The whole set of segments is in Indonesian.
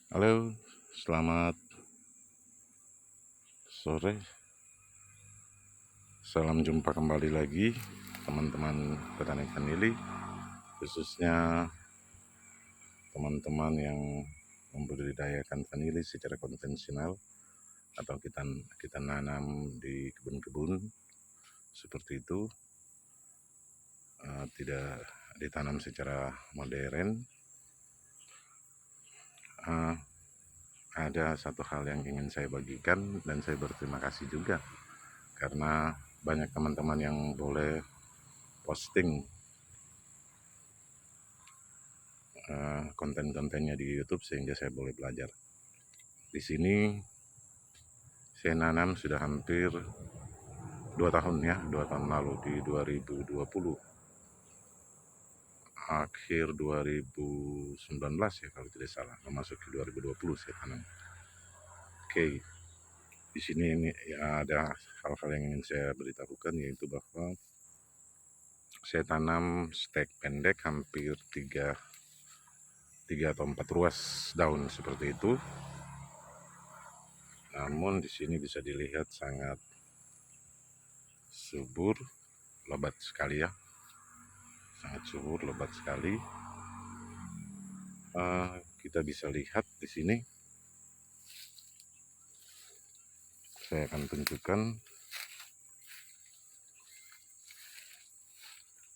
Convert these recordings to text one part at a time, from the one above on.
Halo, selamat sore. Salam jumpa kembali lagi teman-teman petani vanili, khususnya teman-teman yang membudidayakan vanili secara konvensional atau kita nanam di kebun-kebun seperti itu, tidak ditanam secara modern. Ada satu hal yang ingin saya bagikan dan saya berterima kasih juga karena banyak teman-teman yang boleh posting konten-kontennya di YouTube sehingga saya boleh belajar. Di sini saya nanam sudah hampir 2 tahun ya, 2 tahun lalu di 2020. Akhir 2019 ya kalau tidak salah, memasuki 2020 saya tanam. Oke. Di sini ini ya, ada hal-hal yang ingin saya beritahukan, yaitu bahwa saya tanam stek pendek hampir 3 atau 4 ruas daun seperti itu. Namun di sini bisa dilihat sangat subur, lebat sekali ya, sangat subur, lebat sekali. Kita bisa lihat di sini, saya akan tunjukkan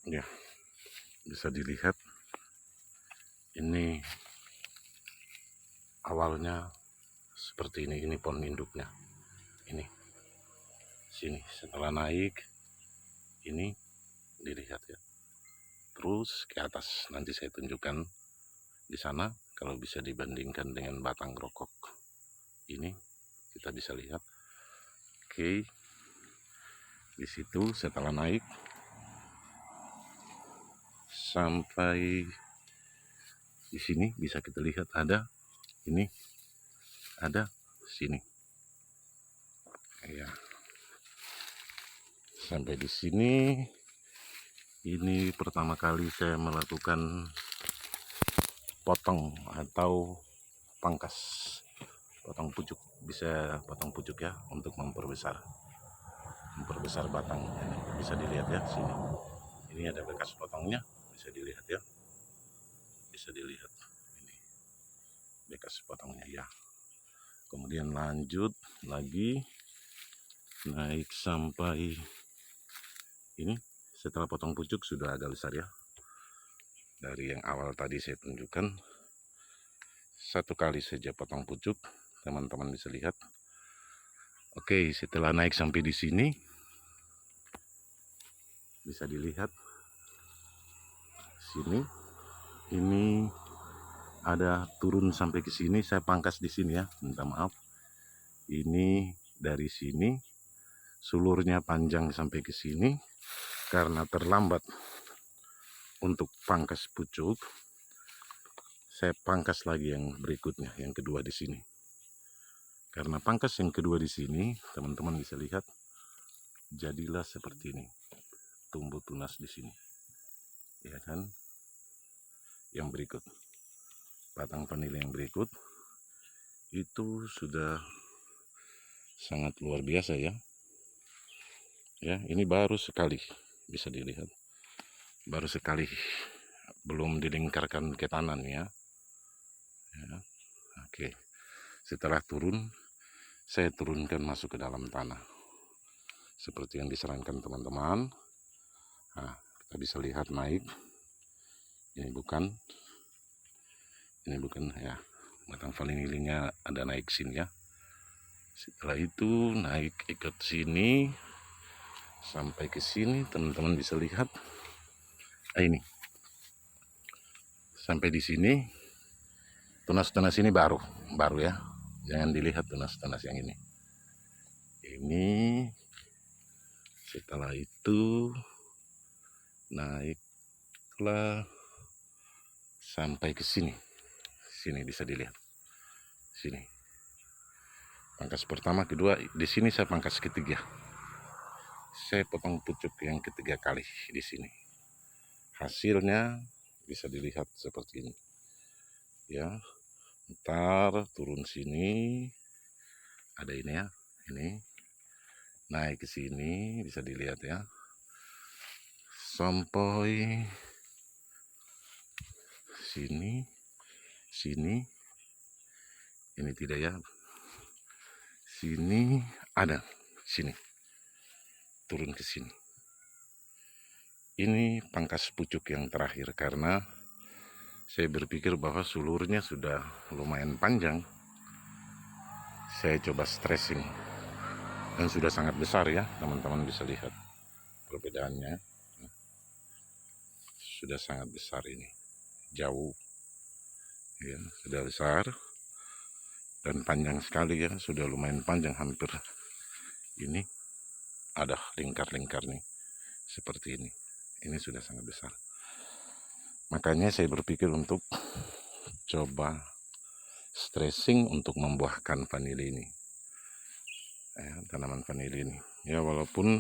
ya, bisa dilihat ini awalnya seperti ini pohon induknya, ini sini setelah naik ini dilihat ya, terus ke atas. Nanti saya tunjukkan di sana kalau bisa dibandingkan dengan batang rokok ini, kita bisa lihat. Oke, di situ setelah naik sampai di sini bisa kita lihat ada ini, ada sini ya, sampai di sini. Ini pertama kali saya melakukan potong atau pangkas, potong pucuk, bisa potong pucuk ya, untuk memperbesar batang. Ini bisa dilihat ya, sini ini ada bekas potongnya, bisa dilihat ya, bisa dilihat ini bekas potongnya ya. Kemudian lanjut lagi naik sampai ini, setelah potong pucuk sudah agak besar ya, dari yang awal tadi saya tunjukkan. Satu kali saja potong pucuk, teman-teman bisa lihat. Oke, setelah naik sampai di sini bisa dilihat sini, ini ada turun sampai ke sini. Saya pangkas di sini ya, minta maaf. Ini dari sini sulurnya panjang sampai ke sini. Karena terlambat untuk pangkas pucuk, saya pangkas lagi yang berikutnya, yang kedua di sini. Karena pangkas yang kedua di sini, teman-teman bisa lihat, jadilah seperti ini, tumbuh tunas di sini, ya kan? Yang berikut, batang vanili yang berikut itu sudah sangat luar biasa ya. Ya, ini baru sekali, bisa dilihat, baru sekali, belum dilingkarkan ke tanah ya. Oke, setelah turun, saya turunkan masuk ke dalam tanah seperti yang disarankan teman-teman. Nah, kita bisa lihat naik, ini bukan ya, batang vanilinya ada naik sini ya. Setelah itu naik ikut sini sampai ke sini, teman-teman bisa lihat. Ini sampai di sini, tunas-tunas ini baru ya, jangan dilihat tunas-tunas yang ini. Setelah itu naiklah sampai ke sini bisa dilihat, sini pangkas pertama, kedua, di sini saya pangkas ketiga. Saya potong pucuk yang ketiga kali di sini. Hasilnya bisa dilihat seperti ini ya, Ntar turun sini, ada ini ya, ini naik ke sini bisa dilihat ya, sampai sini, ini tidak ya, sini ada, sini turun ke sini. Ini pangkas pucuk yang terakhir karena saya berpikir bahwa sulurnya sudah lumayan panjang. Saya coba stressing dan sudah sangat besar ya, teman-teman bisa lihat perbedaannya. Sudah sangat besar ini, jauh ya, sudah besar dan panjang sekali ya, sudah lumayan panjang, hampir ini ada lingkar-lingkar nih seperti ini. Ini sudah sangat besar. Makanya saya berpikir untuk coba stressing untuk membuahkan vanili ini, tanaman vanili ini ya, walaupun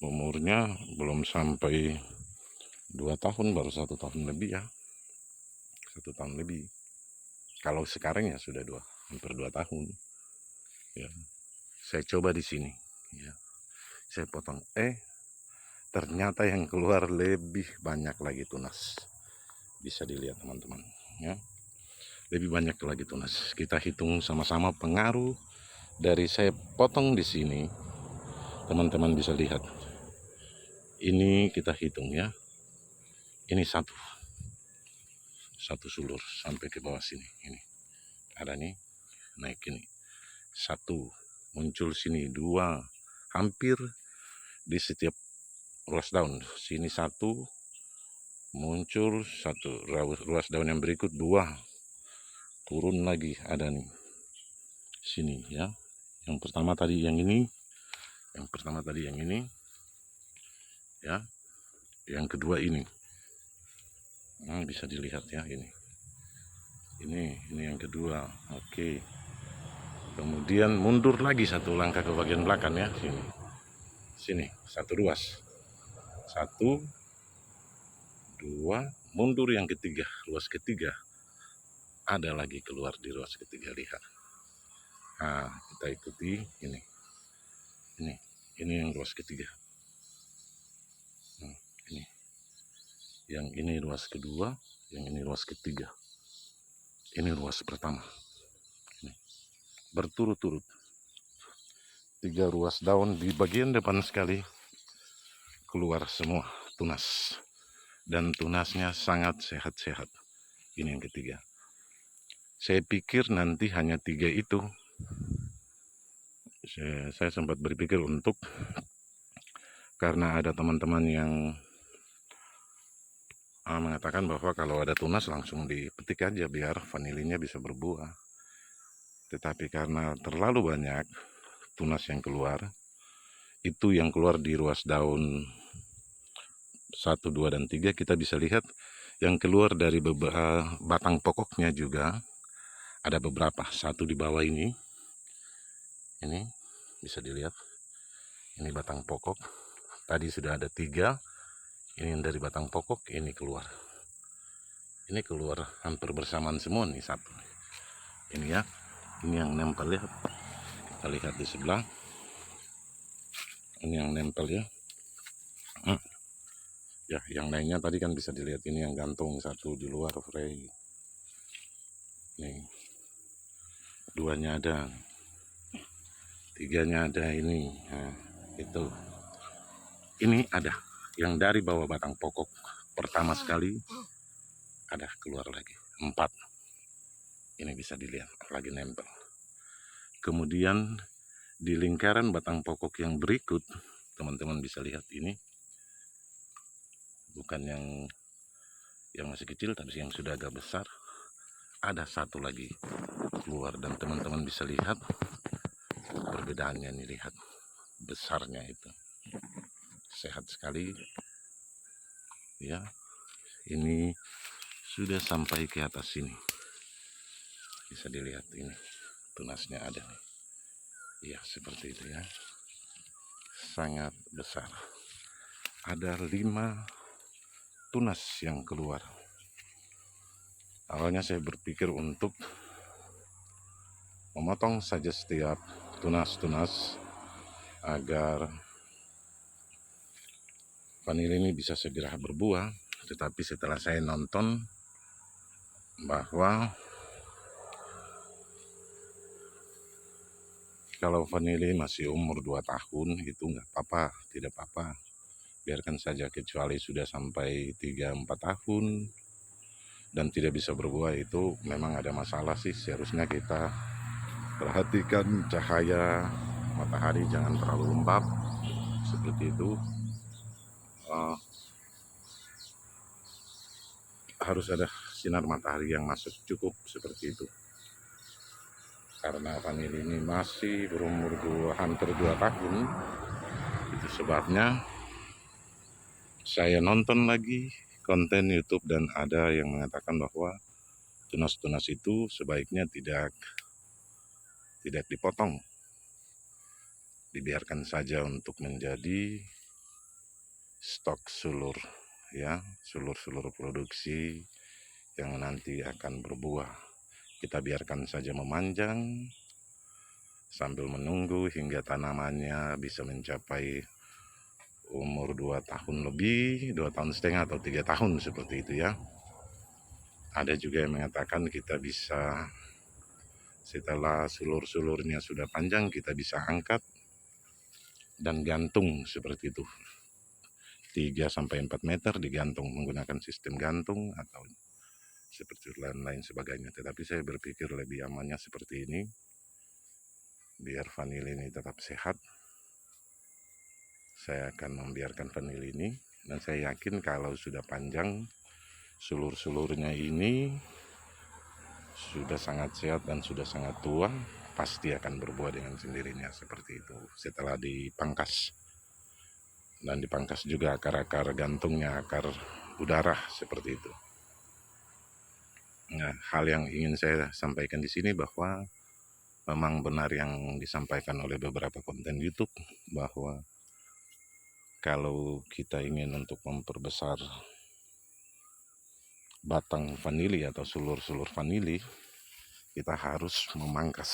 umurnya belum sampai 2 tahun, baru 1 tahun lebih ya, 1 tahun lebih. Kalau sekarang ya sudah hampir 2 tahun ya. Saya coba di sini ya, saya potong, ternyata yang keluar lebih banyak lagi tunas. Bisa dilihat teman-teman ya, lebih banyak lagi tunas. Kita hitung sama-sama pengaruh dari saya potong di sini. Teman-teman bisa lihat, ini kita hitung ya, ini satu sulur sampai ke bawah sini. Ini ada nih, naik ini satu, muncul sini dua, hampir di setiap ruas daun. Sini satu, muncul satu, ruas daun yang berikut dua, turun lagi ada nih sini ya. Yang pertama tadi yang ini, ya, yang kedua ini, nah, bisa dilihat ya, ini yang kedua. Oke, kemudian mundur lagi satu langkah ke bagian belakang ya, sini satu ruas, 1 2, mundur yang ketiga, ruas ketiga ada lagi keluar di ruas ketiga, lihat. Nah, kita ikuti ini yang ruas ketiga. Yang ini ruas kedua, yang ini ruas ketiga, ini ruas pertama. Ini berturut-turut 3 ruas daun di bagian depan sekali keluar semua tunas, dan tunasnya sangat sehat-sehat. Ini yang ketiga. Saya pikir nanti hanya 3 itu. Saya sempat berpikir untuk, karena ada teman-teman yang mengatakan bahwa kalau ada tunas langsung dipetik aja biar vanilinya bisa berbuah. Tetapi karena terlalu banyak tunas yang keluar, itu yang keluar di ruas daun 1, 2, dan 3, kita bisa lihat yang keluar dari batang pokoknya juga ada beberapa. Satu di bawah ini bisa dilihat, ini batang pokok. Tadi sudah ada 3, ini yang dari batang pokok, ini keluar hampir bersamaan semua nih, satu ini ya, ini yang nempel ya, kita lihat di sebelah, ini yang nempel ya. Ya, yang lainnya tadi kan bisa dilihat, ini yang gantung satu di luar fray, nih 2-nya ada, 3-nya ada, ini nah, itu ini ada yang dari bawah batang pokok pertama sekali ada keluar lagi 4, ini bisa dilihat lagi nempel. Kemudian di lingkaran batang pokok yang berikut, teman-teman bisa lihat, ini bukan yang masih kecil, tapi yang sudah agak besar, ada satu lagi keluar, dan teman-teman bisa lihat perbedaannya nih, lihat besarnya itu, sehat sekali ya. Ini sudah sampai ke atas sini, bisa dilihat, ini tunasnya ada nih ya, seperti itu ya, sangat besar. Ada 5 tunas yang keluar. Awalnya saya berpikir untuk memotong saja setiap tunas-tunas agar vanili ini bisa segera berbuah. Tetapi setelah saya nonton bahwa kalau vanili masih umur 2 tahun itu nggak apa-apa, tidak apa-apa. Biarkan saja, kecuali sudah sampai 3-4 tahun dan tidak bisa berbuah, itu memang ada masalah sih. Seharusnya kita perhatikan cahaya matahari, jangan terlalu lembab seperti itu. Harus ada sinar matahari yang masuk cukup seperti itu. Karena vanili ini masih berumur hampir 2 tahun, itu sebabnya saya nonton lagi konten YouTube dan ada yang mengatakan bahwa tunas-tunas itu sebaiknya tidak dipotong, dibiarkan saja untuk menjadi stok sulur, ya, sulur produksi yang nanti akan berbuah. Kita biarkan saja memanjang sambil menunggu hingga tanamannya bisa mencapai umur 2 tahun lebih, 2 tahun setengah atau 3 tahun seperti itu ya. Ada juga yang mengatakan kita bisa, setelah sulur-sulurnya sudah panjang, kita bisa angkat dan gantung seperti itu. 3-4 meter digantung menggunakan sistem gantung atau seperti lain-lain sebagainya. Tetapi saya berpikir lebih amannya seperti ini, biar vanili ini tetap sehat. Saya akan membiarkan vanili ini, dan saya yakin kalau sudah panjang, sulur-sulurnya ini sudah sangat sehat dan sudah sangat tua, pasti akan berbuah dengan sendirinya seperti itu. Setelah dipangkas, dan dipangkas juga akar-akar gantungnya, akar udara seperti itu. Nah, hal yang ingin saya sampaikan di sini bahwa memang benar yang disampaikan oleh beberapa konten YouTube bahwa kalau kita ingin untuk memperbesar batang vanili atau sulur-sulur vanili, kita harus memangkas.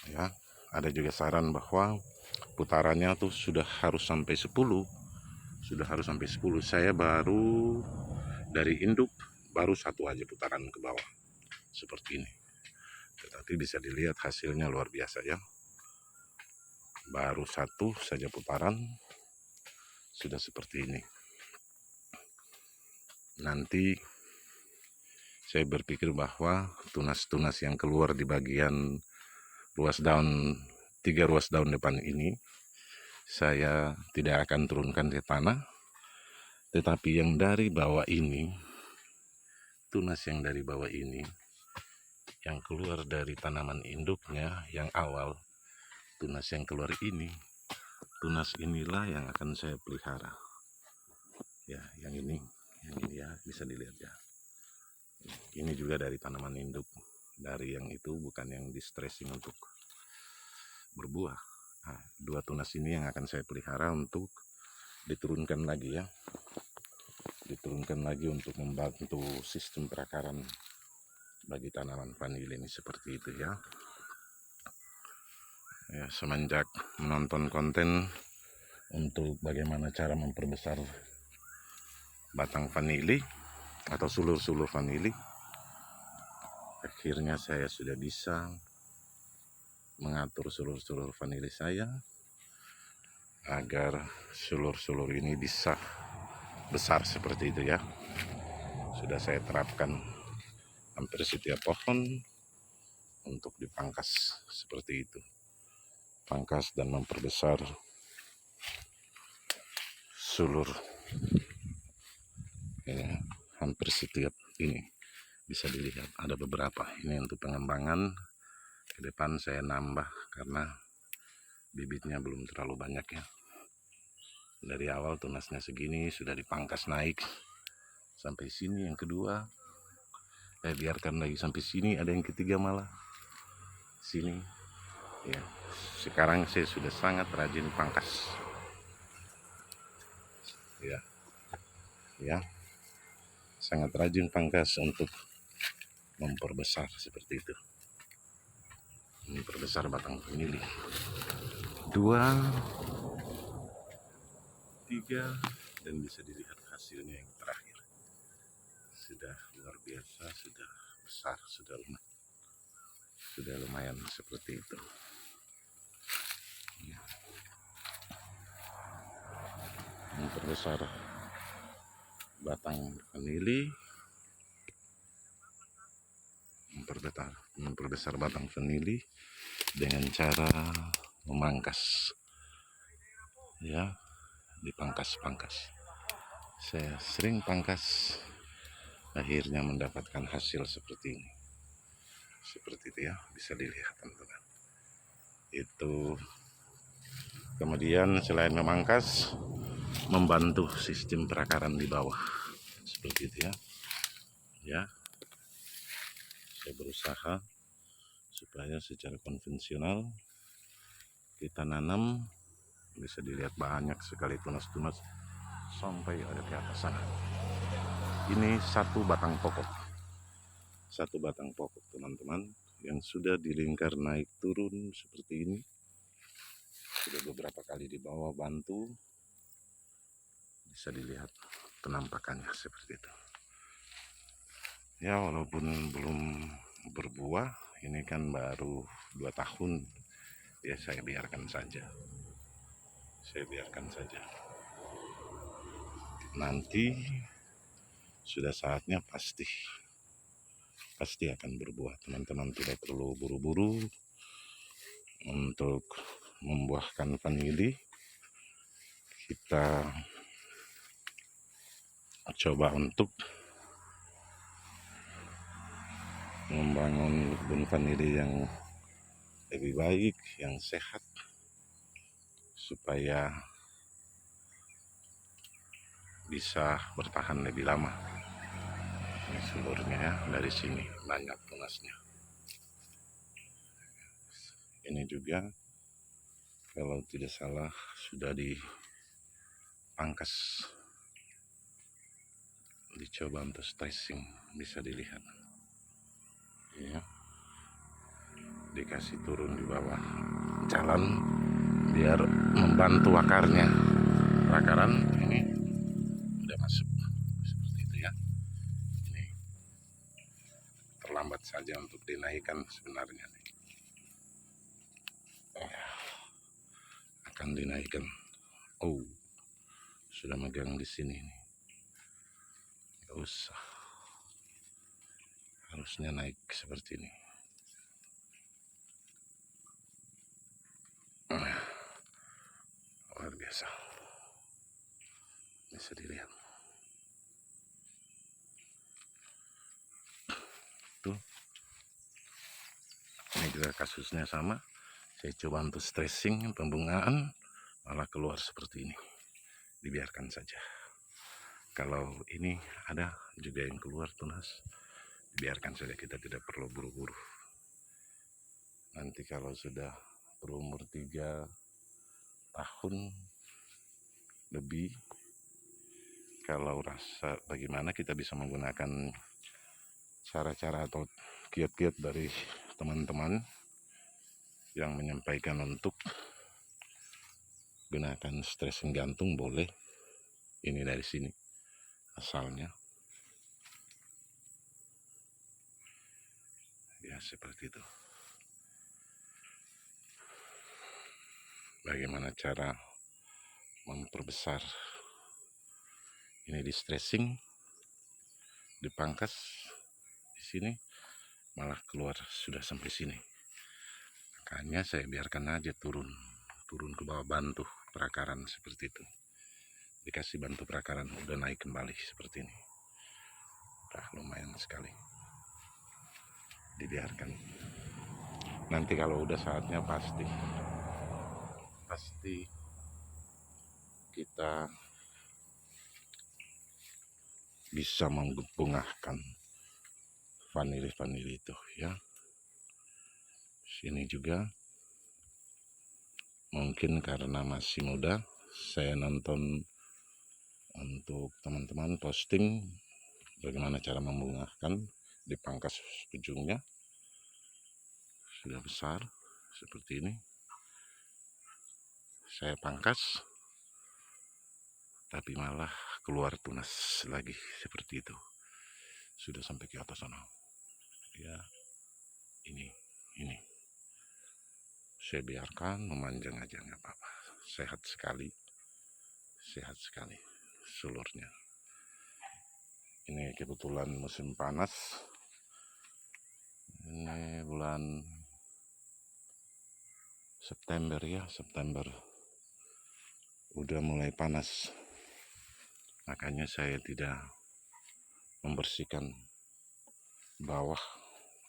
Ya, ada juga saran bahwa putarannya tuh sudah harus sampai 10. Saya baru dari induk baru 1 aja putaran ke bawah seperti ini. Tetapi bisa dilihat hasilnya luar biasa ya. Baru 1 saja putaran sudah seperti ini. Nanti saya berpikir bahwa tunas-tunas yang keluar di bagian ruas daun, 3 ruas daun depan ini, saya tidak akan turunkan ke tanah. Tetapi yang dari bawah ini, tunas yang dari bawah ini, yang keluar dari tanaman induknya yang awal, tunas yang keluar ini, tunas inilah yang akan saya pelihara. Ya, yang ini ya, bisa dilihat ya. Ini juga dari tanaman induk, dari yang itu bukan yang di stressing untuk berbuah. Nah, 2 tunas ini yang akan saya pelihara untuk diturunkan lagi ya. Diturunkan lagi untuk membantu sistem perakaran bagi tanaman vanili ini seperti itu ya. Ya, semenjak menonton konten untuk bagaimana cara memperbesar batang vanili atau sulur-sulur vanili, akhirnya saya sudah bisa mengatur sulur-sulur vanili saya agar sulur-sulur ini bisa besar seperti itu ya. Sudah saya terapkan hampir setiap pohon untuk dipangkas seperti itu. Pangkas dan memperbesar sulur ya, hampir setiap ini bisa dilihat ada beberapa. Ini untuk pengembangan ke depan saya nambah karena bibitnya belum terlalu banyak ya. Dari awal tunasnya segini sudah dipangkas naik sampai sini, yang kedua saya biarkan lagi sampai sini, ada yang ketiga malah sini ya. Sekarang saya sudah sangat rajin pangkas ya. sangat rajin pangkas untuk memperbesar seperti itu, memperbesar batang vanili. 2, 3, dan bisa dilihat hasilnya yang terakhir. Sudah luar biasa, sudah besar, sudah lumayan seperti itu. Memperbesar batang vanili, memperbesar batang vanili dengan cara memangkas, ya, dipangkas-pangkas. Saya sering pangkas, akhirnya mendapatkan hasil seperti ini. Seperti itu ya, bisa dilihat teman-teman. Itu kemudian selain memangkas, membantu sistem perakaran di bawah. Seperti itu ya. Ya. Saya berusaha supaya secara konvensional kita nanam, bisa dilihat banyak sekali tunas-tunas sampai ada ke atas sana. Ini satu batang pokok teman-teman, yang sudah dilingkar naik turun seperti ini. Sudah beberapa kali di bawah bantu, bisa dilihat penampakannya seperti itu ya. Walaupun belum berbuah, ini kan baru 2 tahun ya, saya biarkan saja. Nanti sudah saatnya pasti akan berbuah. Teman-teman tidak perlu buru-buru untuk membuahkan vanili. Kita coba untuk membangun kebun vanili yang lebih baik, yang sehat, supaya bisa bertahan lebih lama. Ini seluruhnya ya, dari sini banyak tunasnya. Ini juga kalau tidak salah sudah dipangkas, dicoba untuk stressing, bisa dilihat ya, dikasih turun di bawah jalan biar membantu akarnya. Perakaran ini udah masuk seperti itu ya. Ini terlambat saja untuk dinaikkan sebenarnya. Akan dinaikkan. Oh, sudah megang di sini nih. Gak usah. Harusnya naik seperti ini. Luar biasa. Bisa dilihat. Tuh. Ini juga kasusnya sama. Saya coba untuk stressing pembungaan, malah keluar seperti ini. Dibiarkan saja. Kalau ini ada juga yang keluar tunas, biarkan saja, kita tidak perlu buru-buru. Nanti kalau sudah berumur 3 tahun lebih, kalau rasa bagaimana, kita bisa menggunakan cara-cara atau kiat-kiat dari teman-teman yang menyampaikan untuk gunakan stressing gantung, boleh. Ini dari sini asalnya ya, seperti itu. Bagaimana cara memperbesar ini? Di stressing, dipangkas di sini, malah keluar sudah sampai sini. Makanya saya biarkan aja turun ke bawah, bantu perakaran seperti itu. Dikasih bantu perakaran, udah naik kembali seperti ini. Udah lumayan sekali. Dibiarkan. Nanti kalau udah saatnya pasti kita bisa membungahkan vanili itu ya. Sini juga mungkin karena masih muda, saya nonton untuk teman-teman posting bagaimana cara membungahkan. Dipangkas ujungnya, sudah besar seperti ini. Saya pangkas, tapi malah keluar tunas lagi seperti itu. Sudah sampai ke atas sana. Ya, ini saya biarkan memanjang aja, nggak apa-apa. Sehat sekali sulurnya. Ini kebetulan musim panas. Ini bulan September ya, September udah mulai panas. Makanya saya tidak membersihkan bawah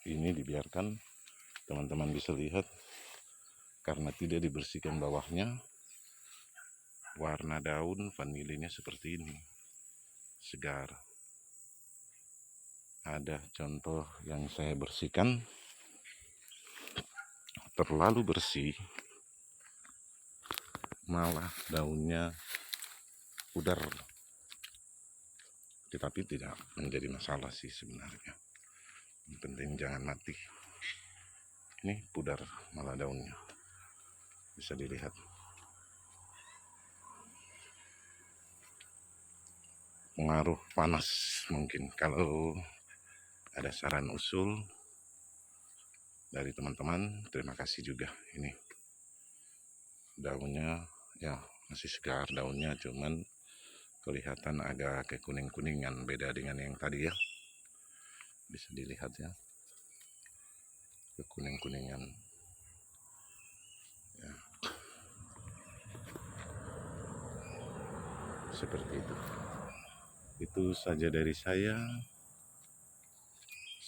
ini, dibiarkan. Teman-teman bisa lihat, karena tidak dibersihkan bawahnya, warna daun vanilinya seperti ini, segar. Ada contoh yang saya bersihkan terlalu bersih, malah daunnya pudar. Tetapi tidak menjadi masalah sih sebenarnya. Yang penting jangan mati. Ini pudar malah daunnya, bisa dilihat. Pengaruh panas mungkin. Kalau ada saran usul dari teman-teman, terima kasih juga. Ini daunnya ya masih segar daunnya, cuman kelihatan agak kekuning-kuningan, beda dengan yang tadi ya. Bisa dilihat ya, kekuning-kuningan ya. Seperti itu. Itu saja dari saya.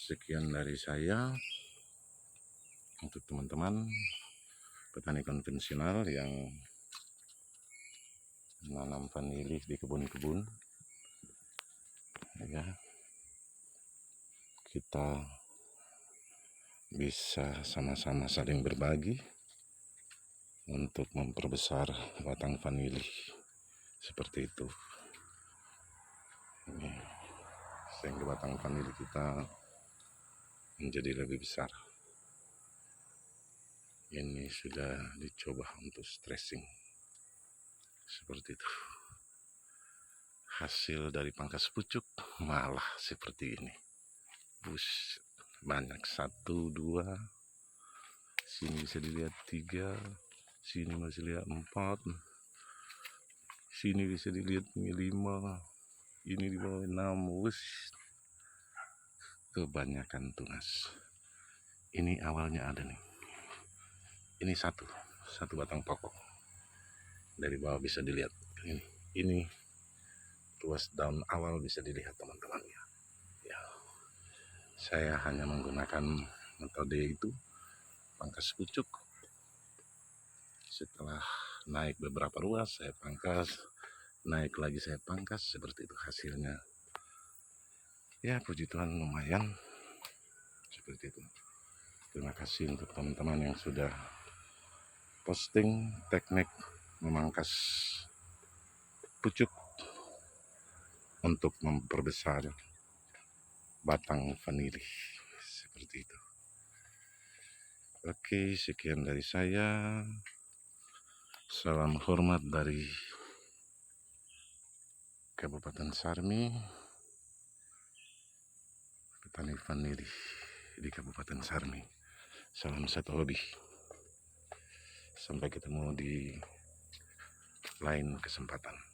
Sekian dari saya untuk teman-teman petani konvensional yang menanam vanili di kebun-kebun ya. Kita bisa sama-sama saling berbagi untuk memperbesar batang vanili seperti itu. Ini sehingga batang vanili kita menjadi lebih besar. Ini sudah dicoba untuk stressing seperti itu. Hasil dari pangkas pucuk malah seperti ini. Bus banyak, 1, 2, sini bisa dilihat 3, sini masih lihat 4, sini bisa dilihat 5, ini di bawah 6. Bus kebanyakan tunas. Ini awalnya ada nih, ini satu batang pokok, dari bawah bisa dilihat. Ini ruas daun awal bisa dilihat teman-teman ya. Saya hanya menggunakan metode itu, pangkas pucuk. Setelah naik beberapa ruas saya pangkas, naik lagi saya pangkas, seperti itu hasilnya. Ya puji Tuhan lumayan seperti itu. Terima kasih untuk teman-teman yang sudah posting teknik memangkas pucuk untuk memperbesar batang vanili seperti itu. Oke, sekian dari saya. Salam hormat dari Kabupaten Sarmi, petani vanili di Kabupaten Sarmi. Salam satu hobi. Sampai ketemu di lain kesempatan.